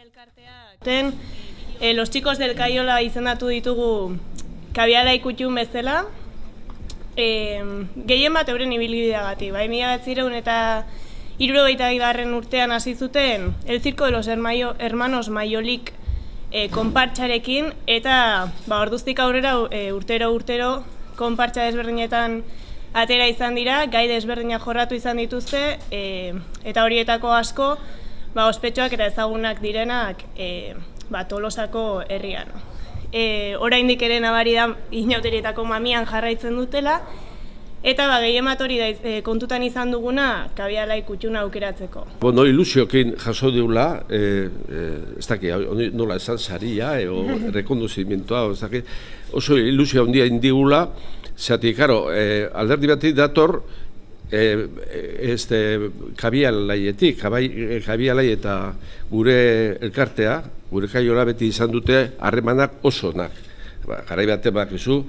elkarteak los chicos del Kaiola izendatu ditugu kabiala ikutxun bezala, gehien bat euren ibilbideagatik, bai 1972 urtean hasi zuten El Circo de los Hermanos Maiolik konpartxarekin, eta orduztik aurrera urtero konpartxa desberdinetan atera izan dira, gai desberdinak jorratu izan dituzte, eta horietako asko ospetsuak eta ezagunak direnak Tolosako herrian. Oraindik ere nabari da inauterietako mamian jarraitzen dutela, eta gehien bat hori kontutan izan duguna kabiala ikutxuna aukeratzeko. Ilusiokin jaso deula, ez dakit, nola esan saria, rekonduzimientoa, oso ilusio handia indigula, zati, alderdi batik dator, kabialai eta gure elkartea, gure Kaiola beti izan dute harremanak oso onak. Garai batean bakizu,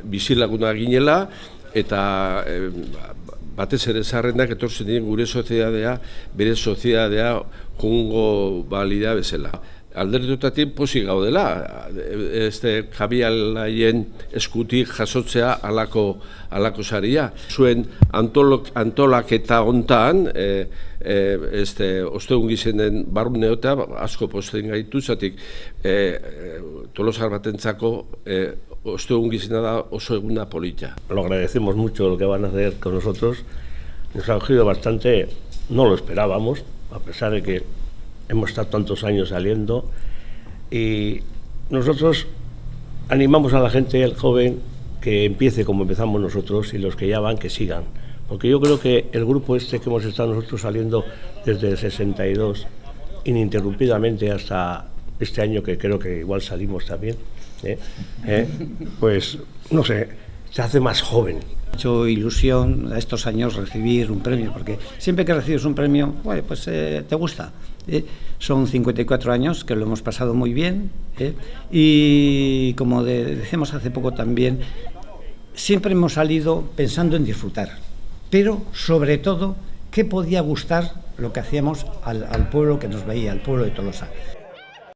bizilaguna ginela, eta batez ere zaharrenak etortzen diren gure soziedadea, bere soziedadea jungo balida bezala. Alderdutatik pozik gaudela, kabialaien eskutik jasotzea alako saria. Zuen antolaketa hontan, ostegun gizenen barruneota asko posten gaitu, zatik Tolosar batentzako ostegun gizena da oso eguna polita. Lo agradecemos mucho lo que van a hacer con nosotros. Nos ha cogido bastante, no lo esperábamos, a pesar de que hemos estado tantos años saliendo, y nosotros animamos a la gente, el joven, que empiece como empezamos nosotros, y los que ya van, que sigan. Porque yo creo que el grupo que hemos estado nosotros saliendo desde el 62, ininterrumpidamente hasta este año, que creo que igual salimos también, pues, no sé, se hace más joven. Me ha hecho ilusión a estos años recibir un premio, porque siempre que recibes un premio, pues te gusta. Son 54 años que lo hemos pasado muy bien, y como decíamos hace poco también, siempre hemos salido pensando en disfrutar, pero sobre todo, ¿qué podía gustar lo que hacíamos al pueblo que nos veía, al pueblo de Tolosa?